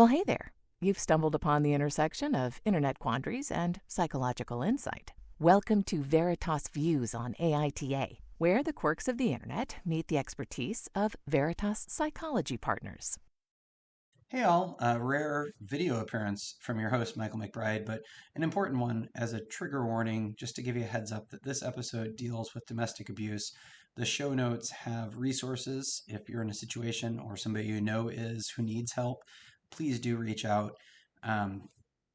Well, hey there. You've stumbled upon the intersection of internet quandaries and psychological insight. Welcome to Veritas Views on AITA, where the quirks of the internet meet the expertise of Veritas Psychology Partners. Hey all, a rare video appearance from your host, Michael McBride, but an important one as a trigger warning, just to give you a heads up that this episode deals with domestic abuse. The show notes have resources if you're in a situation or somebody you know is who needs help. Please do reach out.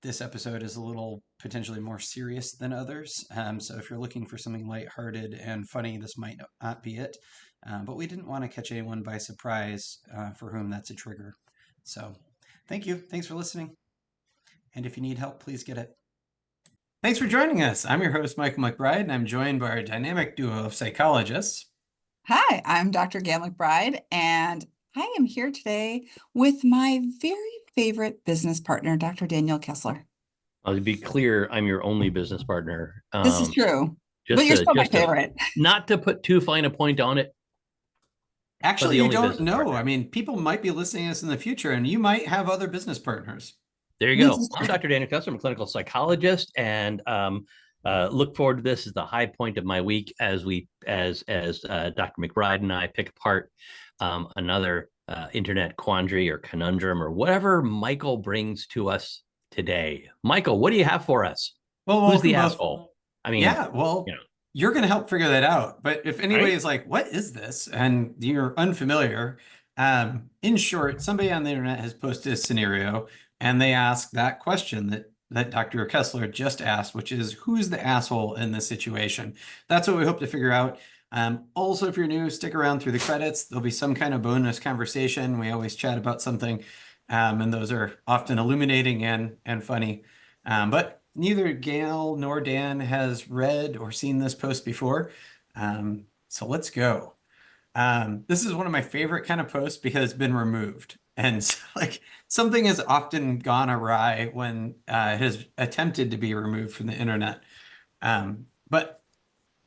This episode is a little potentially more serious than others, so if you're looking for something lighthearted and funny, this might not be it. But we didn't want to catch anyone by surprise for whom that's a trigger. So thank you. Thanks for listening. And if you need help, please get it. Thanks for joining us. I'm your host, Michael McBride, and I'm joined by our dynamic duo of psychologists. Hi, I'm Dr. Gayle MacBride, and I am here today with my very favorite business partner, Dr. Daniel Kessler. To be clear, I'm your only business partner. This is true, but you're still my favorite. Not to put too fine a point on it. Actually, you don't know. Partner. I mean, people might be listening to us in the future, and you might have other business partners. There you go. I'm Dr. Daniel Kessler. I'm a clinical psychologist, and look forward to this as the high point of my week as Dr. McBride and I pick apart another internet quandary or conundrum or whatever Michael brings to us today. Michael, what do you have for us? Well, who's the asshole? I mean, yeah, well, you know. You're going to help figure that out. But if anybody is like, what is this? And you're unfamiliar, in short, somebody on the internet has posted a scenario and they ask that question that Dr. Kessler just asked, which is, who's the asshole in this situation? That's what we hope to figure out. Also, if you're new, stick around through the credits. There'll be some kind of bonus conversation. We always chat about something, and those are often illuminating and funny. But neither Gayle nor Dan has read or seen this post before. So let's go. This is one of my favorite kind of posts because it's been removed. And so, like, something has often gone awry when it has attempted to be removed from the internet. But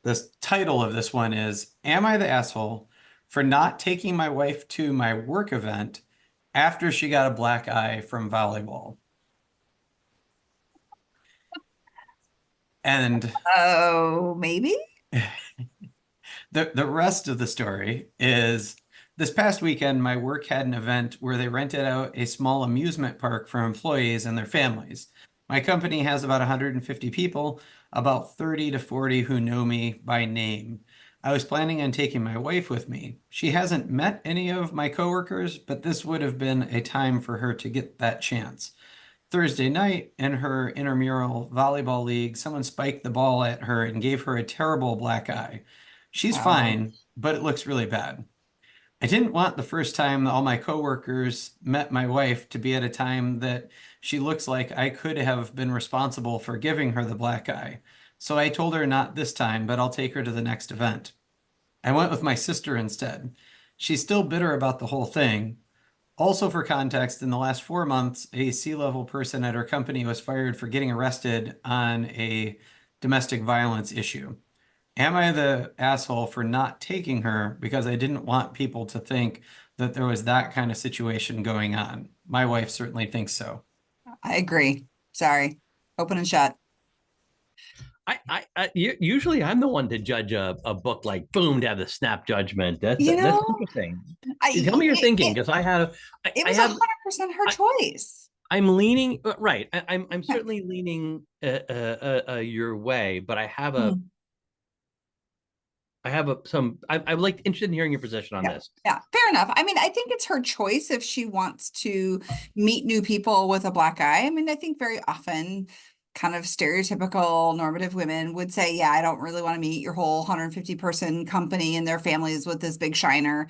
the title of this one is, Am I the asshole for not taking my wife to my work event after she got a black eye from volleyball? And maybe the rest of the story is, this past weekend, my work had an event where they rented out a small amusement park for employees and their families. My company has about 150 people, about 30 to 40 who know me by name. I was planning on taking my wife with me. She hasn't met any of my coworkers, but this would have been a time for her to get that chance. Thursday night, in her intramural volleyball league, someone spiked the ball at her and gave her a terrible black eye. She's fine, but it looks really bad. I didn't want the first time all my coworkers met my wife to be at a time that she looks like I could have been responsible for giving her the black eye. So I told her not this time, but I'll take her to the next event. I went with my sister instead. She's still bitter about the whole thing. Also, for context, in the last 4 months, a C-level person at our company was fired for getting arrested on a domestic violence issue. Am I the asshole for not taking her because I didn't want people to think that there was that kind of situation going on? My wife certainly thinks so. I agree. Sorry. Open and shut. Usually I'm the one to judge a book like boom to have the snap judgment. That's interesting. Tell me your thinking, because it was 100% her choice. I'm leaning right. I'm certainly leaning your way, but I have I'm like interested in hearing your position on this. Yeah, fair enough. I mean, I think it's her choice if she wants to meet new people with a black eye. I mean, I think very often kind of stereotypical normative women would say, yeah, I don't really want to meet your whole 150 person company and their families with this big shiner.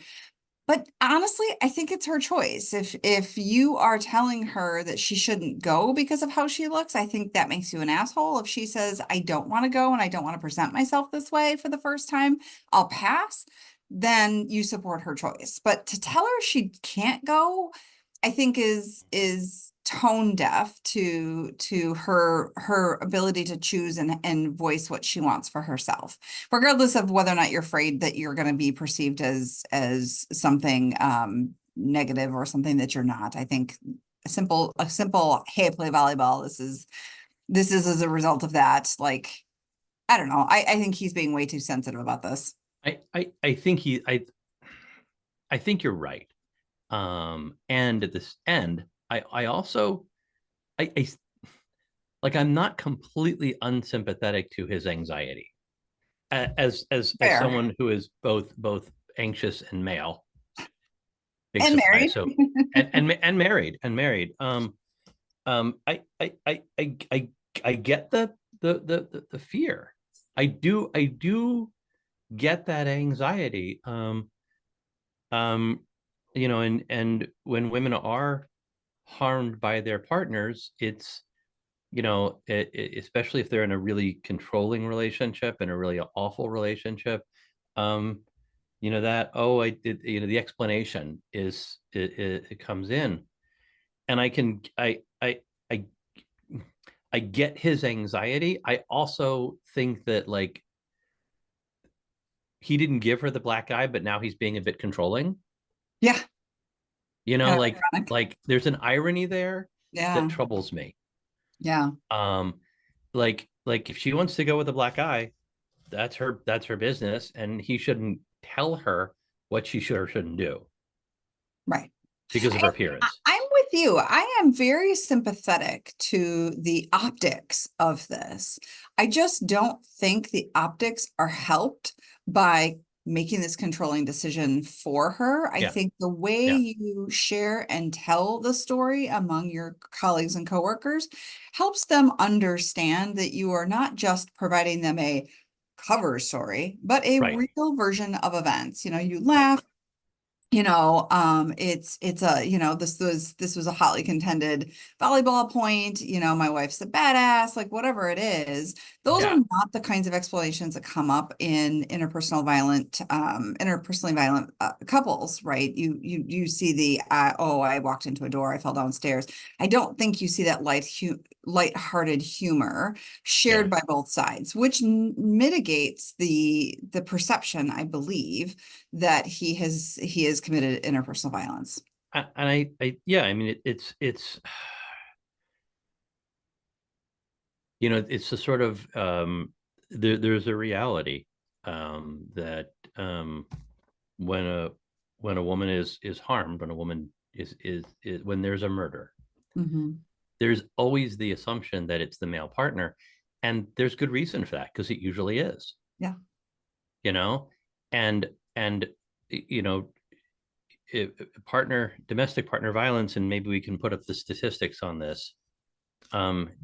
But honestly, I think it's her choice. If you are telling her that she shouldn't go because of how she looks, I think that makes you an asshole. If she says, I don't want to go and I don't want to present myself this way for the first time, I'll pass, then you support her choice. But to tell her she can't go, I think is tone deaf to her ability to choose and voice what she wants for herself, regardless of whether or not you're afraid that you're going to be perceived as something negative or something that you're not. I think a simple, hey, I play volleyball. This is as a result of that. Like, I don't know. I think he's being way too sensitive about this. I think I think you're right. And at this end, I also I like, I'm not completely unsympathetic to his anxiety as Fair. someone who is both anxious and male. Big And surprise. married. So and married. I get the fear. I do get that anxiety. You know, and when women are harmed by their partners, it's, you know, especially if they're in a really controlling relationship and a really awful relationship, you know, that, oh, I did, you know, the explanation is, it comes in, and I get his anxiety. I also think that, like, he didn't give her the black eye, but now he's being a bit controlling. Yeah. You know, Kind of like ironic. there's an irony there Yeah. that troubles me. Yeah. Like if she wants to go with a black eye, that's her business, and he shouldn't tell her what she should or shouldn't do Right. because of her appearance. I'm with you. I am very sympathetic to the optics of this. I just don't think the optics are helped by making this controlling decision for her. I Yeah. think the way Yeah. you share and tell the story among your colleagues and coworkers helps them understand that you are not just providing them a cover story, but a Right. real version of events. You know, you laugh, you know, it's a, you know, this was a hotly contended volleyball point, you know, my wife's a badass, like whatever it is. Those are Yeah. not the kinds of explanations that come up in interpersonally violent couples, right? You see the oh, I walked into a door, I fell downstairs. I don't think you see that lighthearted humor shared by both sides, which mitigates the perception, I believe, that he has committed interpersonal violence. And I yeah, I mean, it's you know, it's a sort of there's a reality that when a woman is harmed, when a woman is when there's a murder, there's always the assumption that it's the male partner, and there's good reason for that, because it usually is. Yeah. You know, and you know, domestic partner violence, and maybe we can put up the statistics on this,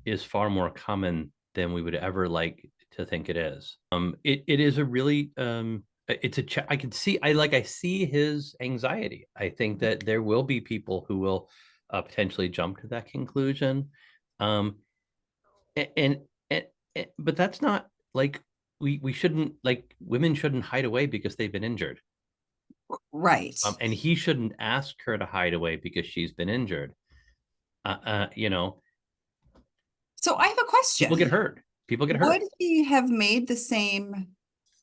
is far more common than we would ever like to think it is. It is a really it's I can see, I see his anxiety. I think that there will be people who will potentially jump to that conclusion, and but that's not, like, we shouldn't, like, women shouldn't hide away because they've been injured. Right. And he shouldn't ask her to hide away because she's been injured. You know, so I have a question. People get hurt. Would he have made the same,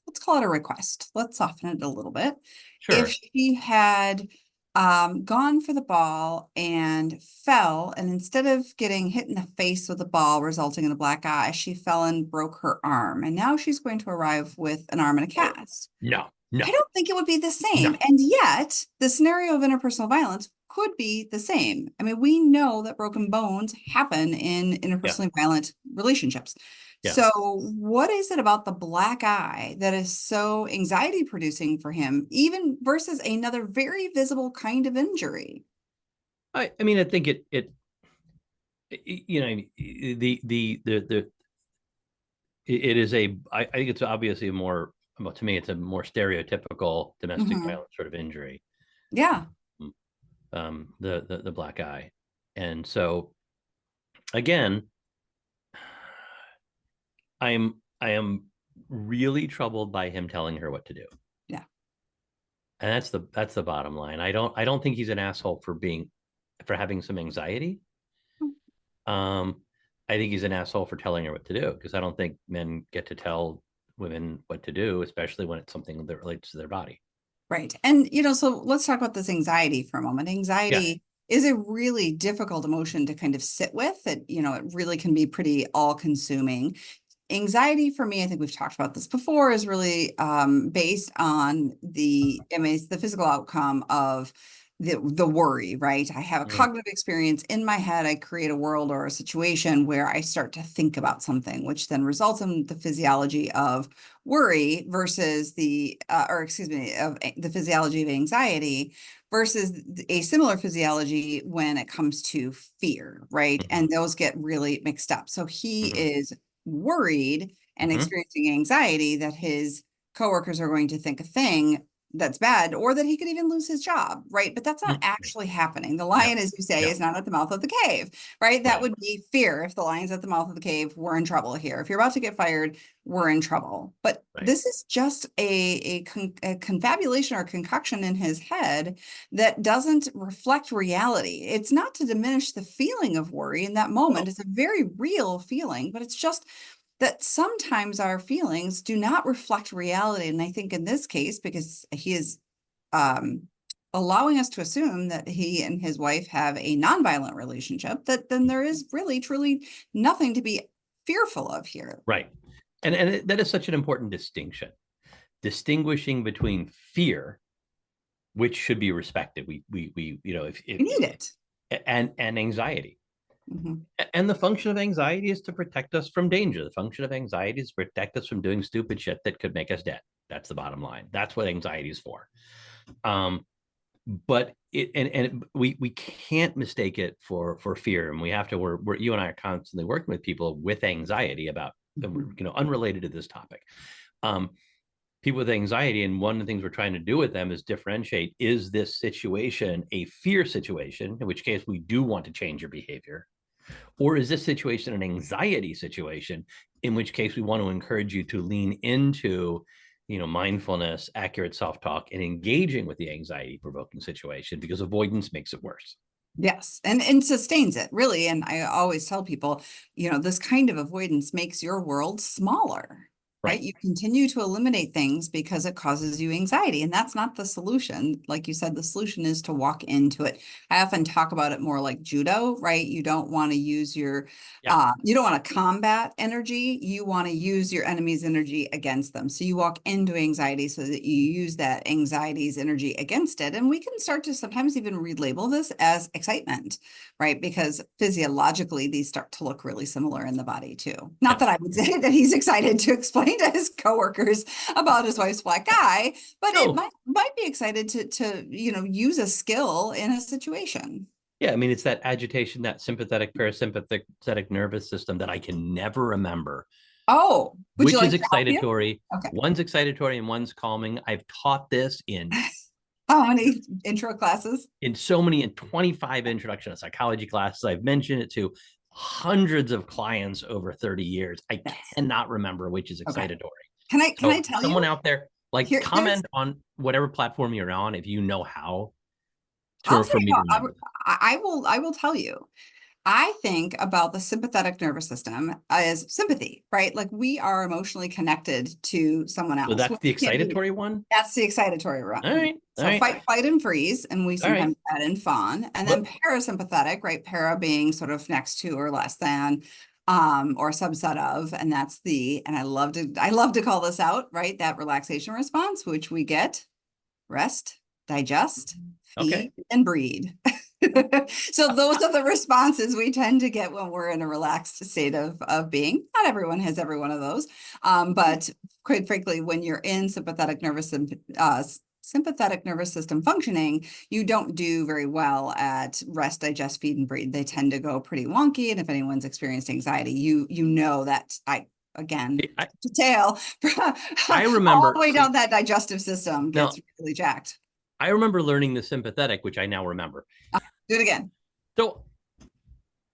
let's call it a request, let's soften it a little bit, Sure. if she had gone for the ball and fell, and instead of getting hit in the face with the ball resulting in a black eye, she fell and broke her arm, and now she's going to arrive with an arm and a cast? No. I don't think it would be the same. No. And yet the scenario of interpersonal violence could be the same. I mean, we know that broken bones happen in interpersonally violent relationships. Yeah. So what is it about the black eye that is so anxiety producing for him, even versus another very visible kind of injury? I mean, I think it you know, it is I think it's obviously more, to me, it's a more stereotypical domestic violence sort of injury. Yeah. The black eye. And so, again, I am really troubled by him telling her what to do. Yeah. And that's the bottom line. I don't think he's an asshole for having some anxiety. I think he's an asshole for telling her what to do, because I don't think men get to tell women what to do, especially when it's something that relates to their body. Right. And, you know, so let's talk about this anxiety for a moment. Anxiety is a really difficult emotion to kind of sit with. It, it really can be pretty all-consuming. Anxiety for me, I think we've talked about this before, is really based on the physical outcome of the worry, right? I have a cognitive experience in my head. I create a world or a situation where I start to think about something, which then results in the physiology of worry versus the physiology of anxiety versus a similar physiology when it comes to fear, right? And those get really mixed up. So he is worried and experiencing anxiety that his coworkers are going to think a thing that's bad, or that he could even lose his job, right? But that's not actually happening. The lion, as you say, is not at the mouth of the cave, right? That would be fear. If the lion's at the mouth of the cave, we're in trouble here. If you're about to get fired, we're in trouble. But this is just a confabulation or concoction in his head that doesn't reflect reality. It's not to diminish the feeling of worry in that moment. It's a very real feeling, but it's just that sometimes our feelings do not reflect reality. And I think in this case, because he is allowing us to assume that he and his wife have a nonviolent relationship, that then there is really, truly nothing to be fearful of here. Right. And that is such an important distinction. Distinguishing between fear, which should be respected. We need it. And anxiety. And the function of anxiety is to protect us from danger. The function of anxiety is to protect us from doing stupid shit that could make us dead. That's the bottom line. That's what anxiety is for. But we can't mistake it for fear. And we have to, you and I are constantly working with people with anxiety about, unrelated to this topic. People with anxiety, and one of the things we're trying to do with them is differentiate, is this situation a fear situation, in which case we do want to change your behavior? Or is this situation an anxiety situation, in which case we want to encourage you to lean into, mindfulness, accurate self-talk, and engaging with the anxiety-provoking situation, because avoidance makes it worse. Yes, and sustains it, really. And I always tell people, this kind of avoidance makes your world smaller. Right? You continue to eliminate things because it causes you anxiety. And that's not the solution. Like you said, the solution is to walk into it. I often talk about it more like judo, right? You don't want to use you don't want to combat energy. You want to use your enemy's energy against them. So you walk into anxiety so that you use that anxiety's energy against it. And we can start to sometimes even relabel this as excitement, right? Because physiologically, these start to look really similar in the body too. Not that I would say that he's excited to explain to his coworkers about his wife's black eye, but it might be excited to use a skill in a situation. Yeah, I mean, it's that agitation, that sympathetic, parasympathetic nervous system that I can never remember. Oh, which is excitatory. Okay. One's excitatory and one's calming. I've taught this in how many intro classes? In 25 introduction to psychology classes. I've mentioned it to hundreds of clients over 30 years. I cannot remember which is excitatory. Can I tell you? Someone out there, comment on whatever platform you're on if you know how. I will tell you. I think about the sympathetic nervous system as sympathy, right? Like we are emotionally connected to someone else. So that's the excitatory one? That's the excitatory one. All right. Fight, flight, and freeze. And we sometimes add in fawn. And then parasympathetic, right? Para being sort of next to or less than, or subset of. And that's and I love to call this out, right? That relaxation response, which we get rest, digest, feed, and breed. So those are the responses we tend to get when we're in a relaxed state of being. Not everyone has every one of those. But quite frankly, when you're in sympathetic nervous system functioning, you don't do very well at rest, digest, feed, and breathe. They tend to go pretty wonky. And if anyone's experienced anxiety, you know that detail. I remember all the way down that digestive system gets really jacked. I remember learning the sympathetic, which I now remember. Do it again.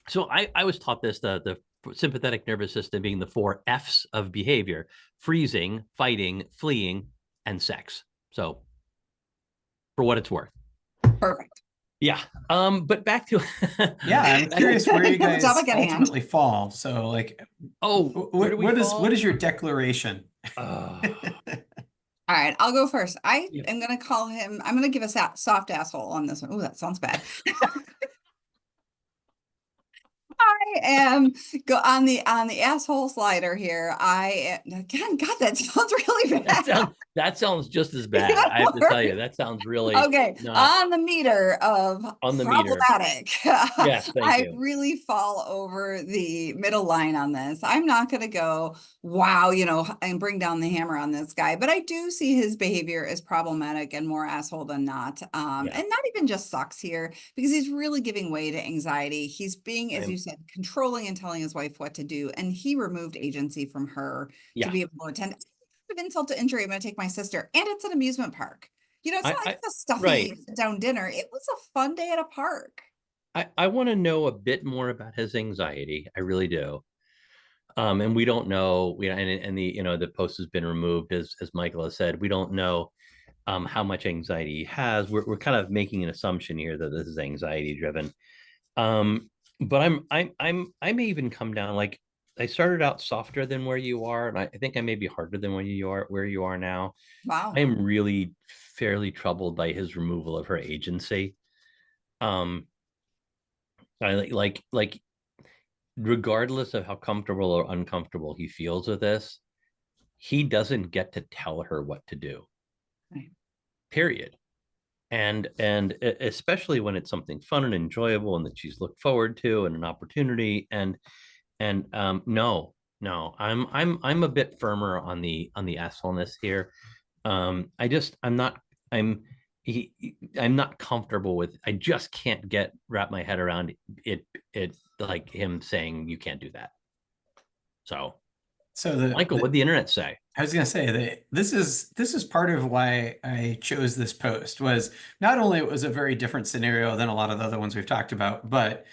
So I was taught this, the sympathetic nervous system being the 4 F's of behavior: freezing, fighting, fleeing, and sex. So for what it's worth. Perfect. Yeah. But back to I'm curious where you guys ultimately fall. So what is your declaration? All right, I'll go first. I'm going to call him, I'm going to give a soft asshole on this one. Oh, that sounds bad. am go on the asshole slider here. Again, God, that sounds really bad. That sounds just as bad. I have to tell you, that sounds really Okay, not on the meter of on the meter. problematic. Yes, thank I you. really fall over the middle line on this. I'm not going to go, wow, and bring down the hammer on this guy, but I do see his behavior as problematic and more asshole than not. And not even just sucks here, because he's really giving way to anxiety. He's being, as you said, controlling and telling his wife what to do, and he removed agency from her to be able to attend. Of insult to injury, I'm going to take my sister, and it's an amusement park. It's not like it's a stuffy down dinner. It was a fun day at a park. I want to know a bit more about his anxiety. I really do. And we don't know, and the post has been removed, as Michael has said. We don't know how much anxiety he has. We're kind of making an assumption here that this is anxiety driven. But I may even come down, like, I started out softer than where you are, and I think I may be harder than where you are now. Wow. I am really fairly troubled by his removal of her agency. I like regardless of how comfortable or uncomfortable he feels with this, he doesn't get to tell her what to do. Right. Period. And especially when it's something fun and enjoyable and that she's looked forward to and an opportunity. And no, I'm a bit firmer on the assholeness here. I'm not comfortable with, I just can't wrap my head around it like him saying you can't do that. So Michael, what'd the internet say? I was going to say that this is part of why I chose this post. Was not only it was a very different scenario than a lot of the other ones we've talked about, but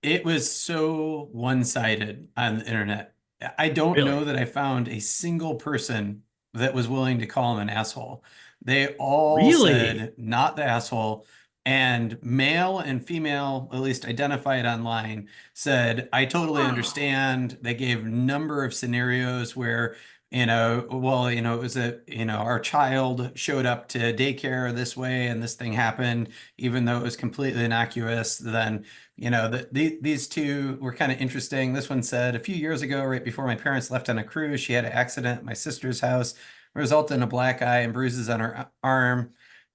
it was so one-sided on the internet. I don't know that I found a single person that was willing to call him an asshole. They all said not the asshole. And male and female, at least identified online, said, I totally understand. They gave a number of scenarios where, it was our child showed up to daycare this way and this thing happened, even though it was completely innocuous. Then, these two were kind of interesting. This one said, a few years ago, right before my parents left on a cruise, she had an accident at my sister's house, resulted in a black eye and bruises on her arm.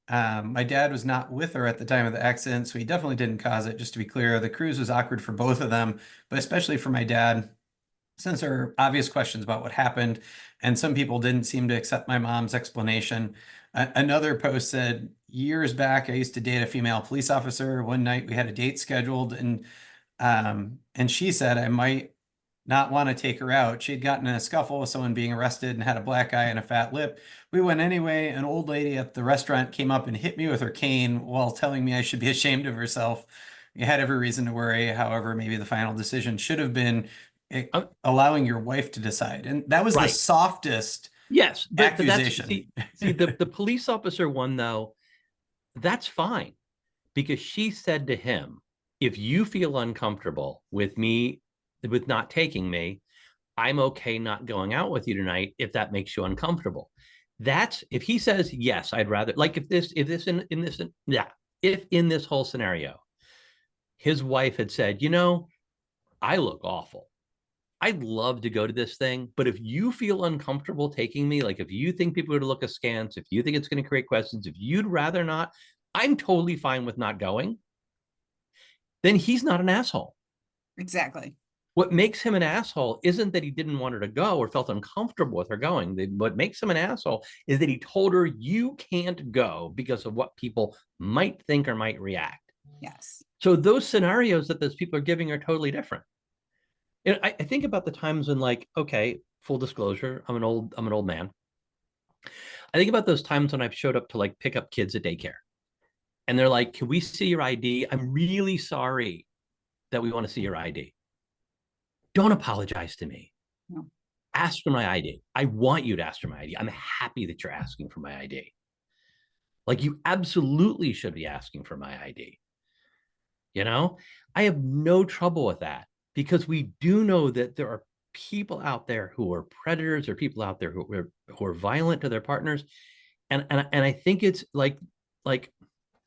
My dad was not with her at the time of the accident, so he definitely didn't cause it. Just to be clear, the cruise was awkward for both of them, but especially for my dad, since there are obvious questions about what happened, and some people didn't seem to accept my mom's explanation. Another post said, years back, I used to date a female police officer. One night we had a date scheduled, and she said I might not want to take her out. She had gotten in a scuffle with someone being arrested and had a black eye and a fat lip. We went anyway. An old lady at the restaurant came up and hit me with her cane while telling me I should be ashamed of herself. You had every reason to worry. However, maybe the final decision should have been allowing your wife to decide. And that was the softest accusation. But the police officer one, though, that's fine, because she said to him, if you feel uncomfortable with not taking me, I'm okay not going out with you tonight if that makes you uncomfortable. That's if he says, yes, I'd rather, like, if in this whole scenario, his wife had said, I look awful, I'd love to go to this thing, but if you feel uncomfortable taking me, like if you think people are going to look askance, if you think it's going to create questions, if you'd rather not, I'm totally fine with not going. Then he's not an asshole. Exactly. What makes him an asshole isn't that he didn't want her to go or felt uncomfortable with her going. What makes him an asshole is that he told her, you can't go because of what people might think or might react. Yes. So those scenarios that those people are giving are totally different. And I think about the times when, like, okay, full disclosure, I'm an old man. I think about those times when I've showed up to, like, pick up kids at daycare, and they're like, can we see your ID? I'm really sorry that we want to see your ID. Don't apologize to me. No. Ask for my ID. I want you to ask for my ID. I'm happy that you're asking for my ID. Like, you absolutely should be asking for my ID. I have no trouble with that, because we do know that there are people out there who are predators, or people out there who are violent to their partners. And I think it's like,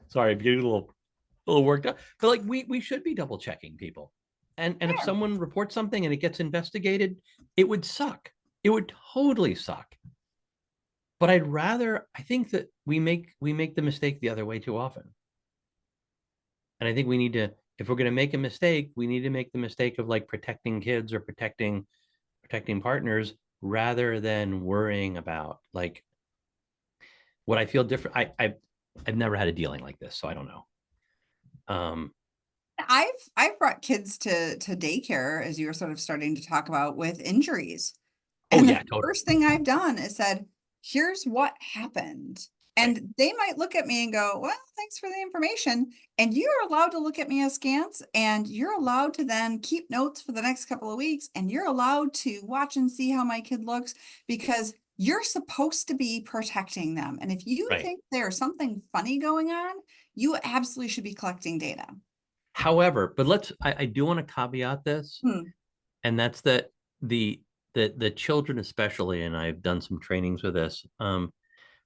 sorry, I'm getting a little worked up, but like we should be double checking people. And if Fair. someone reports something and it gets investigated, it would suck. It would totally suck. But I think that we make the mistake the other way too often. And I think we need to, if we're going to make a mistake, we need to make the mistake of like protecting kids or protecting partners rather than worrying about like what I feel different. I've never had a dealing like this, so I don't know. I've brought kids to daycare, as you were sort of starting to talk about, with injuries. Oh And yeah, the totally. first thing I've done is said, here's what happened. And they might look at me and go, well, thanks for the information. And you're allowed to look at me askance, and you're allowed to then keep notes for the next couple of weeks. And you're allowed to watch and see how my kid looks, because you're supposed to be protecting them. And if you think there's something funny going on, you absolutely should be collecting data. However, but I do want to caveat this, and that's that the children especially, and I've done some trainings with this,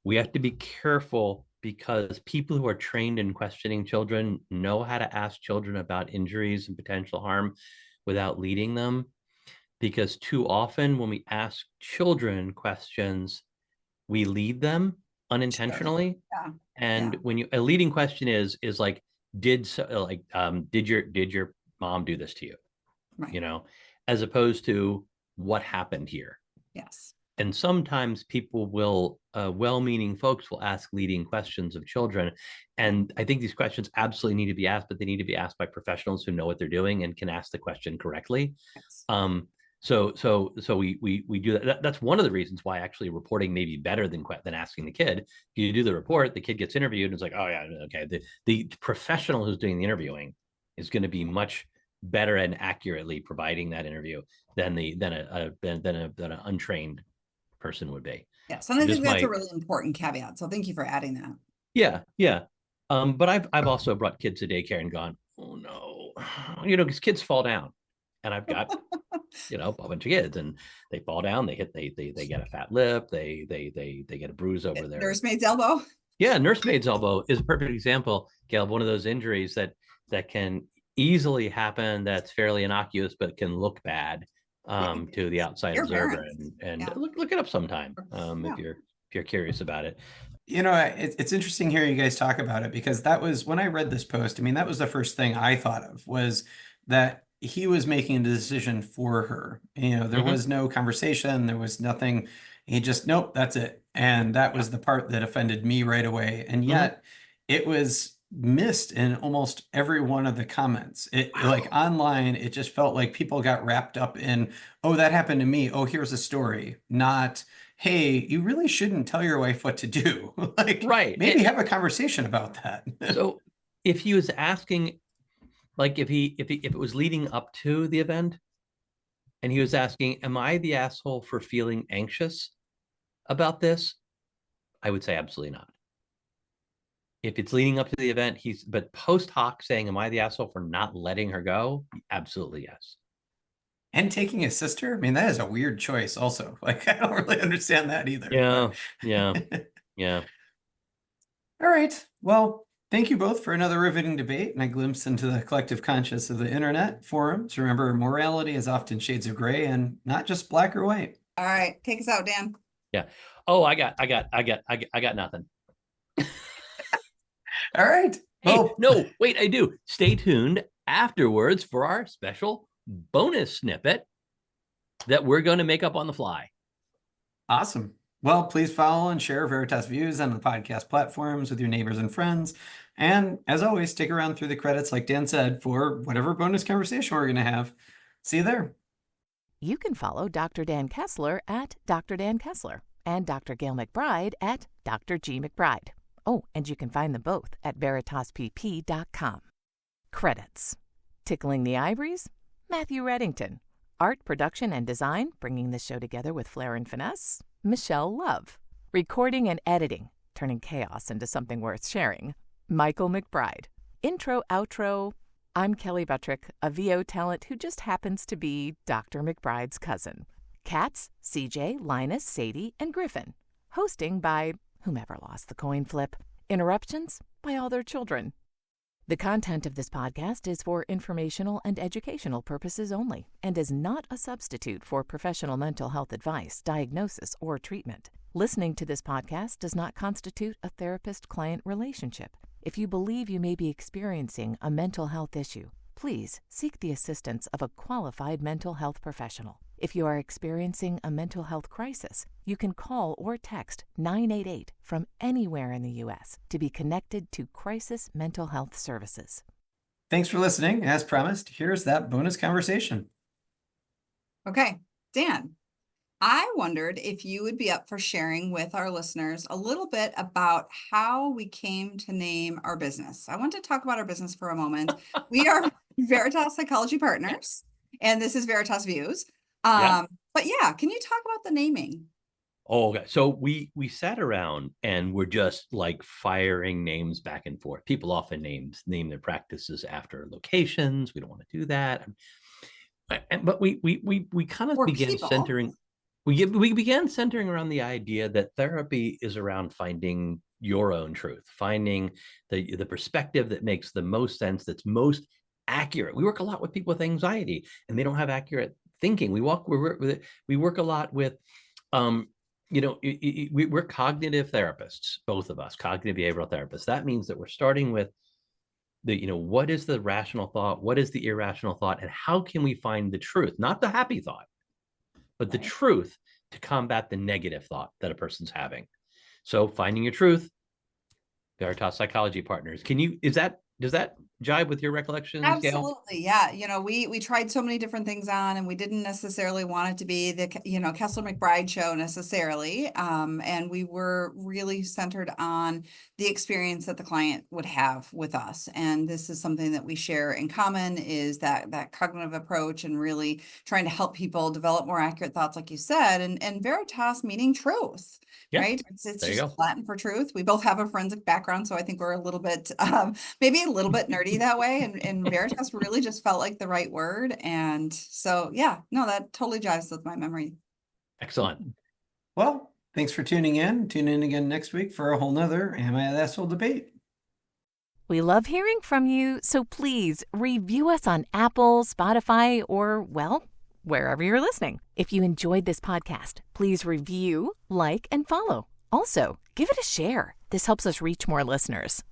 we have to be careful because people who are trained in questioning children know how to ask children about injuries and potential harm without leading them. Because too often when we ask children questions, we lead them unintentionally. Yeah. And when a leading question is like, did your mom do this to you? Right. You know, as opposed to what happened here. Yes. And sometimes people will, well-meaning folks will ask leading questions of children. And I think these questions absolutely need to be asked, but they need to be asked by professionals who know what they're doing and can ask the question correctly. Yes. So we do that. That's one of the reasons why actually reporting may be better than asking the kid. If you do the report, the kid gets interviewed and it's like, oh yeah, okay. The professional who's doing the interviewing is going to be much better and accurately providing that interview than an untrained person would be. Yes, and I think that's a really important caveat. So thank you for adding that. Yeah. But I've also brought kids to daycare and gone, oh no, because kids fall down, and I've got a bunch of kids, and they fall down, they get a fat lip, they get a bruise over there. Nursemaid's elbow. Yeah, nursemaid's elbow is a perfect example, Gayle, of one of those injuries that can easily happen, that's fairly innocuous, but can look bad to the outside observer. And look it up sometime if you're curious about it. It's interesting hearing you guys talk about it, because that was when I read this post. I mean, that was the first thing I thought of, was that he was making a decision for her. There was no conversation. There was nothing. He just, nope, that's it. And that was the part that offended me right away. And yet it was missed in almost every one of the comments. Like online, it just felt like people got wrapped up in, oh, that happened to me. Oh, here's a story. Not, hey, you really shouldn't tell your wife what to do. Maybe have a conversation about that. So if he was asking, like if it was leading up to the event and he was asking, am I the asshole for feeling anxious about this? I would say absolutely not. If it's leading up to the event, but post hoc saying, am I the asshole for not letting her go? Absolutely yes. And taking his sister? I mean, that is a weird choice also. Like, I don't really understand that either. Yeah. All right. Well, thank you both for another riveting debate and a glimpse into the collective conscience of the internet forums. Remember, morality is often shades of gray and not just black or white. All right. Take us out, Dan. Yeah. Oh, I got nothing. All right. Hey, no, wait, I do. Stay tuned afterwards for our special bonus snippet that we're going to make up on the fly. Awesome. Well, please follow and share Veritas Views on the podcast platforms with your neighbors and friends. And as always, stick around through the credits, like Dan said, for whatever bonus conversation we're going to have. See you there. You can follow Dr. Dan Kessler at Dr. Dan Kessler and Dr. Gayle MacBride at Dr. G. MacBride. Oh, and you can find them both at veritaspp.com. Credits. Tickling the Ivories, Matthew Reddington. Art, production, and design, bringing this show together with flair and finesse, Michelle Love. Recording and editing, turning chaos into something worth sharing, Michael MacBride. Intro, outro, I'm Kelly Buttrick, a VO talent who just happens to be Dr. MacBride's cousin. Cats, CJ, Linus, Sadie, and Griffin. Hosting by whomever lost the coin flip. Interruptions by all their children. The content of this podcast is for informational and educational purposes only and is not a substitute for professional mental health advice, diagnosis, or treatment. Listening to this podcast does not constitute a therapist-client relationship. If you believe you may be experiencing a mental health issue, please seek the assistance of a qualified mental health professional. If you are experiencing a mental health crisis, you can call or text 988 from anywhere in the U.S. to be connected to Crisis Mental Health Services. Thanks for listening. As promised, here's that bonus conversation. Okay, Dan, I wondered if you would be up for sharing with our listeners a little bit about how we came to name our business. I want to talk about our business for a moment. We are Veritas Psychology Partners, and this is Veritas Views. But yeah, can you talk about the naming? Oh, okay. So we sat around and we're just like firing names back and forth. People often name their practices after locations. We don't want to do that. But we kind of began centering. We began centering around the idea that therapy is around finding your own truth, finding the perspective that makes the most sense, that's most accurate. We work a lot with people with anxiety, and they don't have accurate thinking. We work a lot with, we're cognitive therapists, both of us, cognitive behavioral therapists. That means that we're starting with what is the rational thought, what is the irrational thought, and how can we find the truth, not the happy thought, but the truth to combat the negative thought that a person's having. So finding your truth, Veritas Psychology Partners. Does that jibe with your recollections, Gayle? Absolutely. Yeah. We tried so many different things on, and we didn't necessarily want it to be the, Kessler MacBride show necessarily. And we were really centered on the experience that the client would have with us. And this is something that we share in common, is that cognitive approach and really trying to help people develop more accurate thoughts, like you said, and Veritas meaning truth. Yeah. Right. It's just Latin for truth. We both have a forensic background, so I think we're a little bit, maybe a little bit nerdy that way. And Veritas really just felt like the right word. And so, that totally jives with my memory. Excellent. Well, thanks for tuning in. Tune in again next week for a whole nother Am I the Asshole debate. We love hearing from you, so please review us on Apple, Spotify, or, wherever you're listening. If you enjoyed this podcast, please review, like, and follow. Also, give it a share. This helps us reach more listeners.